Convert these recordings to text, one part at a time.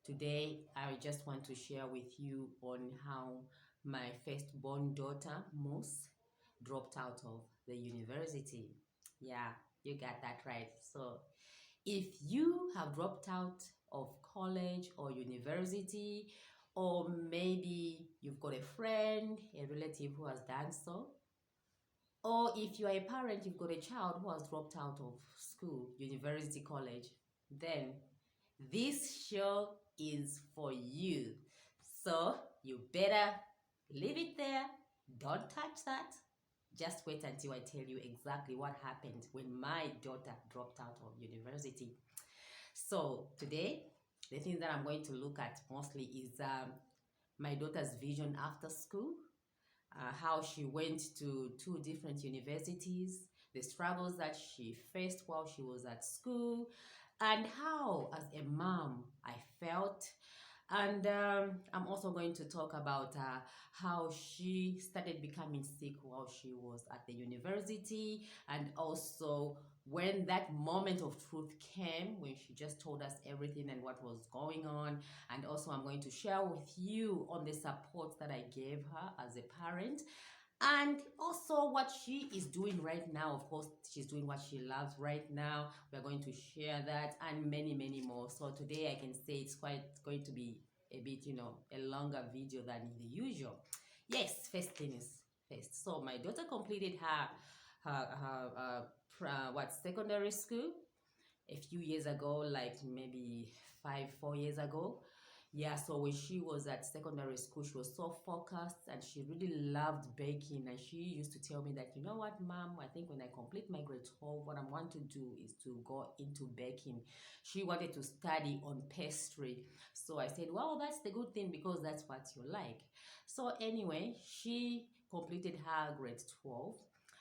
Today, I just want to share with you on how my firstborn daughter, Muss, dropped out of the university. Yeah, you got that right. So, if you have dropped out of college or university, or maybe you've got a friend, a relative who has done so, or if you are a parent, you've got a child who has dropped out of school, university, college, then this show is for you. So you better leave it there. Don't touch that. Just wait until I tell you exactly what happened when my daughter dropped out of university. So today, the thing that I'm going to look at mostly is my daughter's vision after school, how she went to two different universities, the struggles that she faced while she was at school, and how, as a mom, I felt. And I'm also going to talk about how she started becoming sick while she was at the university, and also when that moment of truth came, when she just told us everything and what was going on. And also, I'm going to share with you on the support that I gave her as a parent, and also what she is doing right now. Of course, she's doing what she loves right now. We're going to share that and many more. So today I can say it's quite going to be a bit, a longer video than the usual. Yes, first thing is first. So my daughter completed her secondary school a few years ago, like maybe 4 years ago. Yeah, so when she was at secondary school, she was so focused and she really loved baking. And she used to tell me that, you know what, mom, I think when I complete my grade 12, what I want to do is to go into baking. She wanted to study on pastry. So I said, well, that's the good thing because that's what you like. So anyway, she completed her grade 12.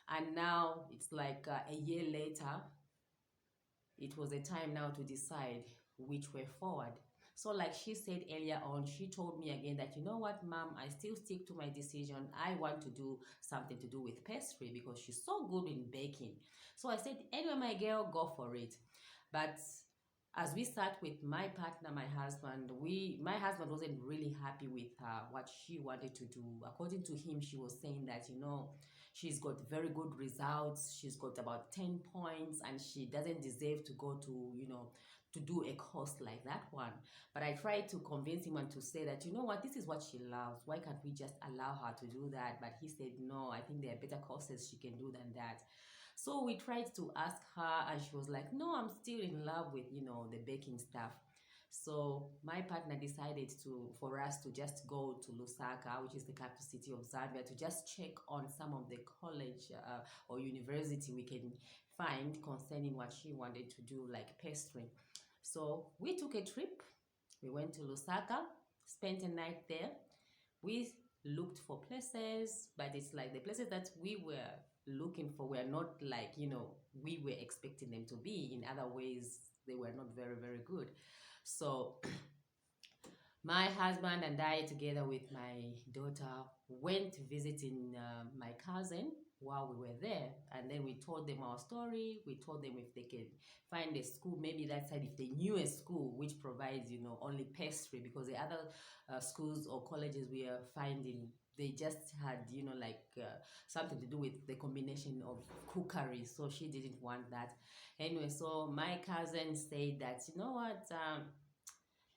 And now it's like a year later, it was a time now to decide which way forward. So like she said earlier on, she told me again that, you know what, mom, I still stick to my decision. I want to do something to do with pastry because she's so good in baking. So I said, anyway, my girl, go for it. But as we sat with my partner, my husband, my husband wasn't really happy with what she wanted to do. According to him, she was saying that, she's got very good results. She's got about 10 points and she doesn't deserve to go to, to do a course like that one. But I tried to convince him and to say that, you know what, this is what she loves. Why can't we just allow her to do that? But he said, no, I think there are better courses she can do than that. So we tried to ask her and she was like, no, I'm still in love with, the baking stuff. So my partner decided for us to just go to Lusaka, which is the capital city of Zambia, to just check on some of the college or university we can find concerning what she wanted to do, like pastry. So we took a trip. We went to Lusaka, spent a night there. We looked for places, but it's like the places that we were looking for were not like, we were expecting them to be. In other ways, they were not very good. So my husband and I, together with my daughter, went visiting my cousin while we were there. And then we told them our story. We told them if they can find a school, maybe that side, if they knew a school which provides, only pastry, because the other schools or colleges we are finding, they just had, something to do with the combination of cookery. So she didn't want that. Anyway, so my cousin said that, you know what,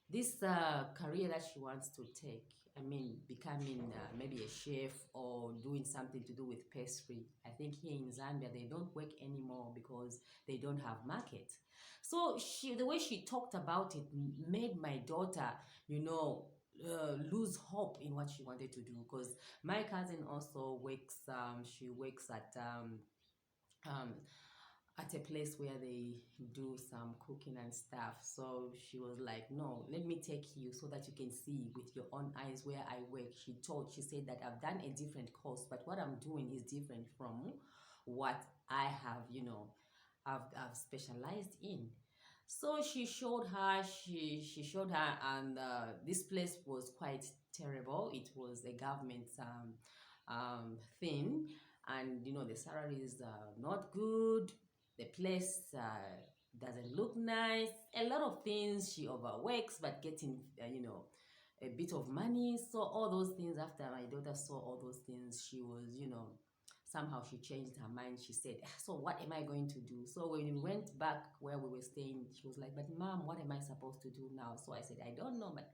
this career that she wants to take, I mean, becoming maybe a chef or doing something to do with pastry. I think here in Zambia, they don't work anymore because they don't have market. So the way she talked about it made my daughter, lose hope in what she wanted to do. Because my cousin also works, she works um, at a place where they do some cooking and stuff. So she was like, no, let me take you so that you can see with your own eyes where I work. She said that I've done a different course, but what I'm doing is different from what I have, I've specialized in. So she showed her, she showed her, and this place was quite terrible. It was a government thing, and the salaries are not good. The place doesn't look nice, a lot of things. She overworks, but getting, a bit of money. So all those things, after my daughter saw all those things, she was, somehow she changed her mind. She said, so what am I going to do? So when we went back where we were staying, she was like, but mom, what am I supposed to do now? So I said, I don't know, but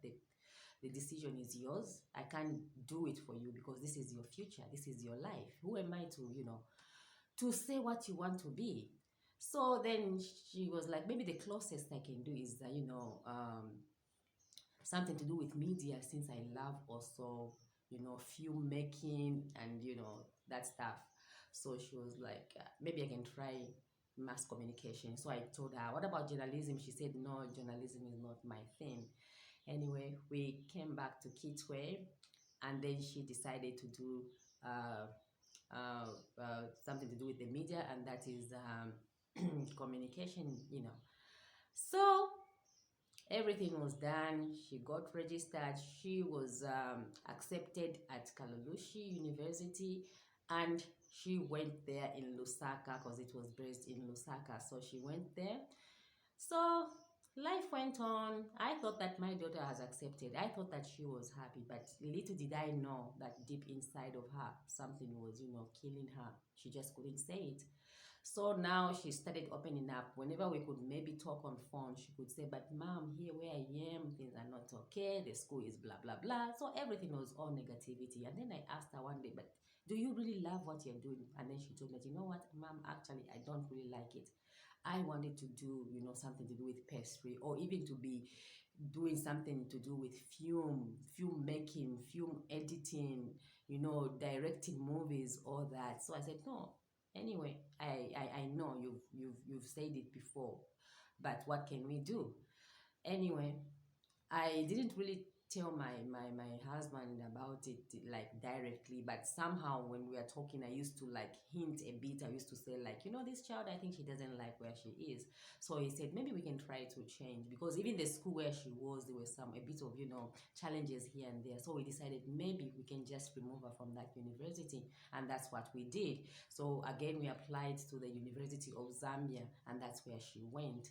the decision is yours. I can't do it for you because this is your future. This is your life. Who am I to, to say what you want to be? So then she was like, maybe the closest I can do is, something to do with media, since I love also, film making and, that stuff. So she was like, maybe I can try mass communication. So I told her, what about journalism? She said, no, journalism is not my thing. Anyway, we came back to Kitwe, and then she decided to do something to do with the media, and that is communication, So everything was done. She got registered. She was accepted at Kalulushi University, and she went there in Lusaka because it was based in Lusaka. So she went there. So life went on. I thought that my daughter has accepted. I thought that she was happy, but little did I know that deep inside of her, something was, killing her. She just couldn't say it. So now she started opening up. Whenever we could maybe talk on phone, she could say, but mom, here where I am, things are not okay. The school is blah, blah, blah. So everything was all negativity. And then I asked her one day, but do you really love what you're doing? And then she told me, you know what, mom, actually, I don't really like it. I wanted to do, something to do with pastry, or even to be doing something to do with film making, film editing, directing movies, all that. So I said, no. Anyway, I know you've said it before, but what can we do? Anyway, I didn't really tell my husband about it like directly, but somehow when we were talking, I used to like hint a bit. I used to say like, this child, I think she doesn't like where she is. So he said maybe we can try to change, because even the school where she was, there were a bit of challenges here and there. So we decided maybe we can just remove her from that university, and that's what we did. So again, we applied to the University of Zambia, and that's where she went.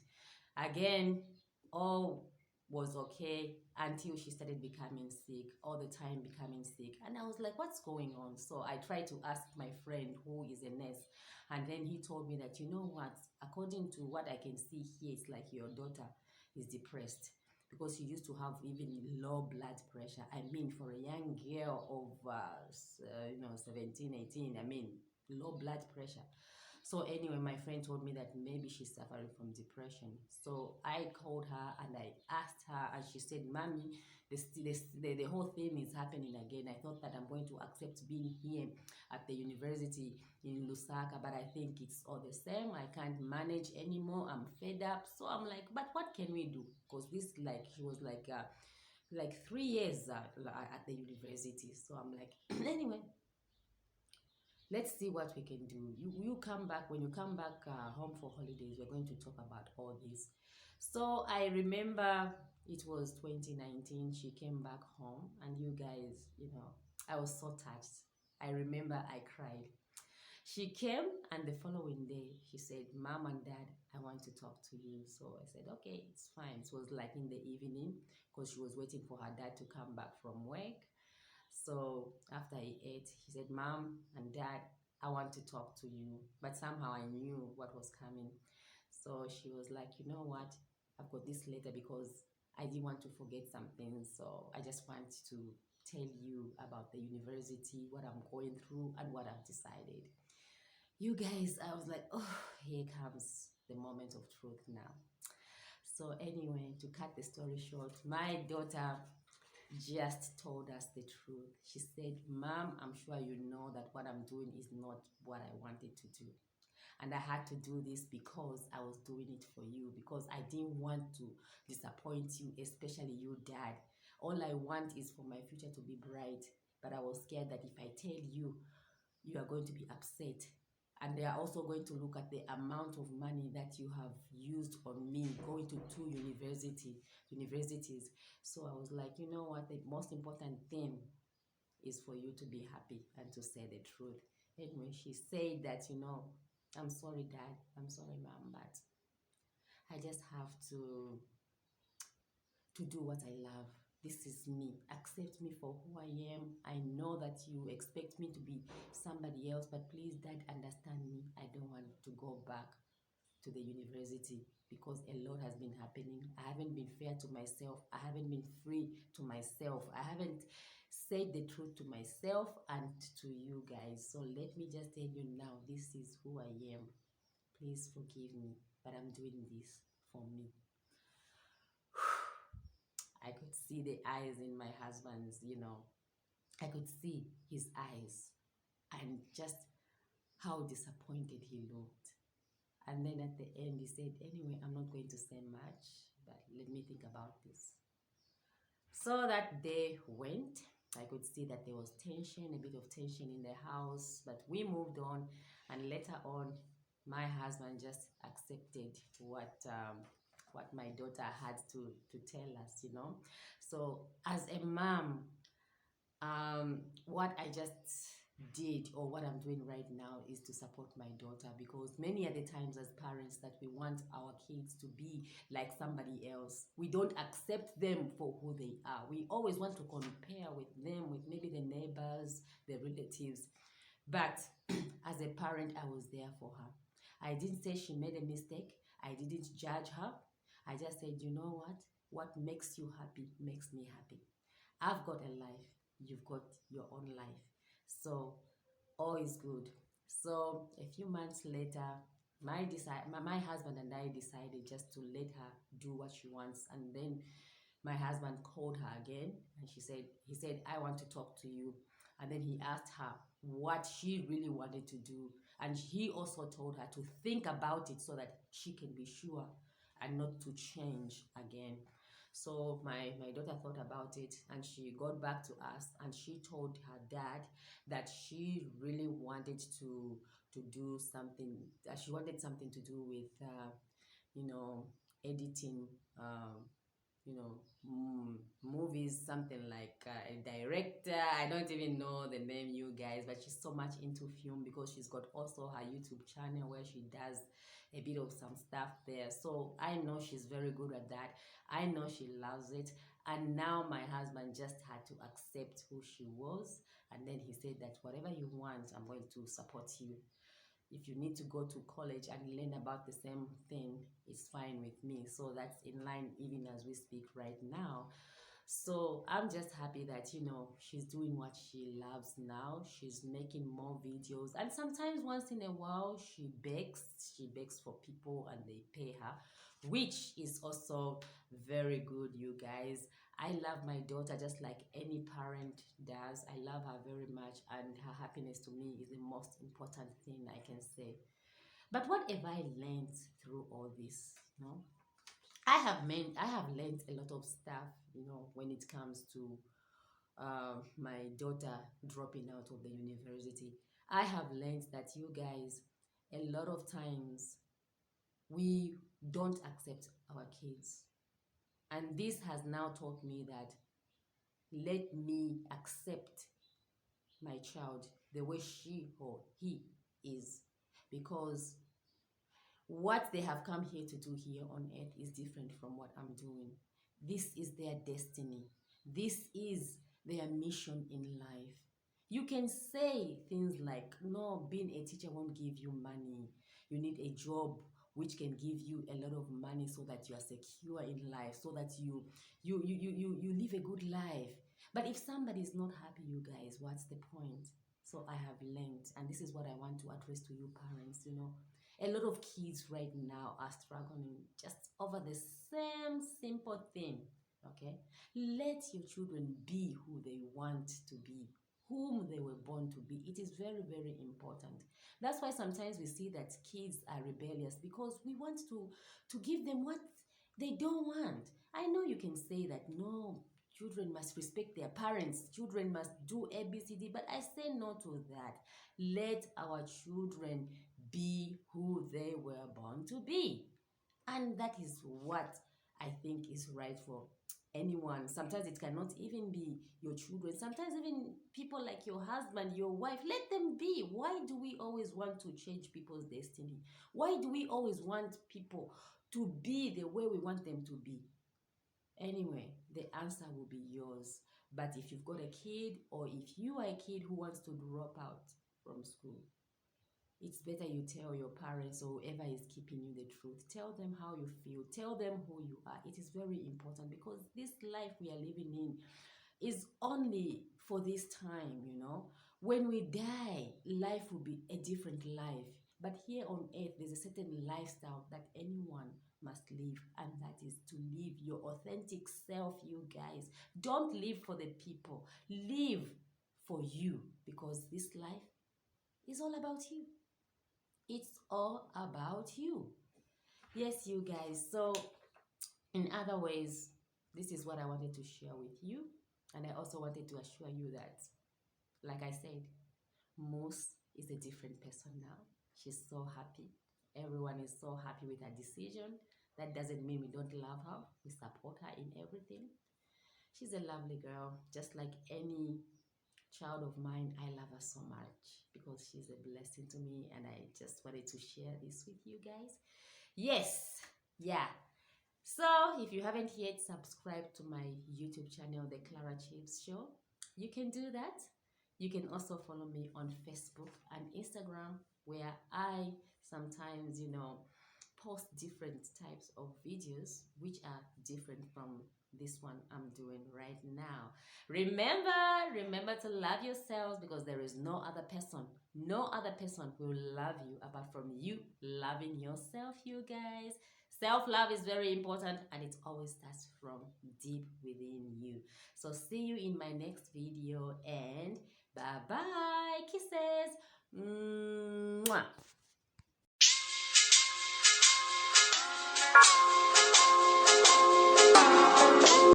Again, all was okay until she started becoming sick, all the time becoming sick. And I was like, what's going on? So I tried to ask my friend who is a nurse, and then he told me that, you know what, according to what I can see here, it's like your daughter is depressed, because she used to have even low blood pressure. I mean, for a young girl of 17, 18, I mean, low blood pressure. So anyway, my friend told me that maybe she's suffering from depression. So I called her and I asked her, and she said, Mommy, the whole thing is happening again. I thought that I'm going to accept being here at the university in Lusaka, but I think it's all the same. I can't manage anymore. I'm fed up. So I'm like, but what can we do? Because this, she was like 3 years at the university. So I'm like, anyway, let's see what we can do. You come back. When you come back home for holidays, we're going to talk about all this. So I remember it was 2019. She came back home, and you guys, I was so touched. I remember I cried. She came, and the following day, she said, Mom and Dad, I want to talk to you. So I said, okay, it's fine. It was like in the evening, because she was waiting for her dad to come back from work. So after he ate, he said, Mom and Dad, I want to talk to you. But somehow I knew what was coming. So she was like, you know what? I've got this letter because I didn't want to forget something. So I just want to tell you about the university, what I'm going through, and what I've decided. You guys, I was like, oh, here comes the moment of truth now. So anyway, to cut the story short, my daughter just told us the truth. She said, Mom, I'm sure you know that what I'm doing is not what I wanted to do. And I had to do this because I was doing it for you, because I didn't want to disappoint you, especially you, Dad. All I want is for my future to be bright. But I was scared that if I tell you, you are going to be upset. And they are also going to look at the amount of money that you have used on me going to 2 universities. So I was like, you know what, the most important thing is for you to be happy and to say the truth. Anyway, she said that, I'm sorry, Dad. I'm sorry, Mom, but I just have to do what I love. This is me. Accept me for who I am. I know that you expect me to be somebody else, but please, Dad, understand me. I don't want to go back to the university because a lot has been happening. I haven't been fair to myself. I haven't been free to myself. I haven't said the truth to myself and to you guys. So let me just tell you now, this is who I am. Please forgive me, but I'm doing this for me. I could see the eyes in my husband's, I could see his eyes and just how disappointed he looked. And then at the end, he said, anyway, I'm not going to say much, but let me think about this. So that day went. I could see that there was tension, a bit of tension in the house, but we moved on. And later on, my husband just accepted what my daughter had to tell us. So as a mom, what I just did, or what I'm doing right now, is to support my daughter, because many other times as parents that we want our kids to be like somebody else. We don't accept them for who they are. We always want to compare with them, with maybe the neighbors, the relatives. But as a parent, I was there for her. I didn't say she made a mistake. I didn't judge her. I just said, you know what? What makes you happy makes me happy. I've got a life. You've got your own life. So all is good. So a few months later, my husband and I decided just to let her do what she wants. And then my husband called her again, and he said, I want to talk to you. And then he asked her what she really wanted to do. And he also told her to think about it so that she can be sure and not to change again. So my daughter thought about it, and she got back to us, and she told her dad that she really wanted to do something, that she wanted something to do with editing, you know, movies, something like a director. I don't even know the name, you guys, but she's so much into film because she's got also her YouTube channel where she does a bit of some stuff there. So I know she's very good at that. I know she loves it. And now my husband just had to accept who she was. And then he said that whatever you want, I'm going to support you. If you need to go to college and learn about the same thing, it's fine with me. So that's in line even as we speak right now. So I'm just happy that, she's doing what she loves now. She's making more videos. And sometimes once in a while, she begs. She begs for people and they pay her, which is also very good, you guys. I love my daughter just like any parent does. I love her very much, and her happiness to me is the most important thing I can say. But what have I learned through all this? I have learned a lot of stuff, when it comes to my daughter dropping out of the university. I have learned that, you guys, a lot of times we don't accept our kids. And this has now taught me that let me accept my child the way she or he is, because what they have come here to do here on earth is different from what I'm doing. This is their destiny. This is their mission in life. You can say things like, no, being a teacher won't give you money. You need a job which can give you a lot of money so that you are secure in life, so that you live a good life. But if somebody is not happy, you guys, what's the point? So I have learned, and this is what I want to address to you parents. A lot of kids right now are struggling just over the same simple thing. Okay, let your children be who they want to be, whom they were born to be. It is very, very important. That's why sometimes we see that kids are rebellious, because we want to give them what they don't want. I know you can say that, no, children must respect their parents, children must do ABCD, but I say no to that. Let our children be who they were born to be. And that is what I think is right for anyone. Sometimes it cannot even be your children. Sometimes even people like your husband, your wife, let them be. Why do we always want to change people's destiny? Why do we always want people to be the way we want them to be? Anyway, the answer will be yours. But if you've got a kid, or if you are a kid who wants to drop out from school, it's better you tell your parents or whoever is keeping you the truth. Tell them how you feel. Tell them who you are. It is very important, because this life we are living in is only for this time, you know. When we die, life will be a different life. But here on earth, there's a certain lifestyle that anyone must live, and that is to live your authentic self, you guys. Don't live for the people. Live for you, because this life is all about you. It's all about you. Yes, you guys. So, in other ways, this is what I wanted to share with you. And I also wanted to assure you that, like I said, Muss is a different person now. She's so happy. Everyone is so happy with her decision. That doesn't mean we don't love her. We support her in everything. She's a lovely girl, just like any child of mine. I love her so much because she's a blessing to me, and I just wanted to share this with you guys. Yes, yeah. So if you haven't yet subscribed to my YouTube channel, The Clara Chips Show, you can do that. You can also follow me on Facebook and Instagram, where I sometimes, post different types of videos which are different from this one I'm doing right now. Remember to love yourselves, because there is no other person will love you apart from you loving yourself, you guys. Self-love is very important, and it always starts from deep within you. So see you in my next video, and bye-bye. Kisses. Mwah.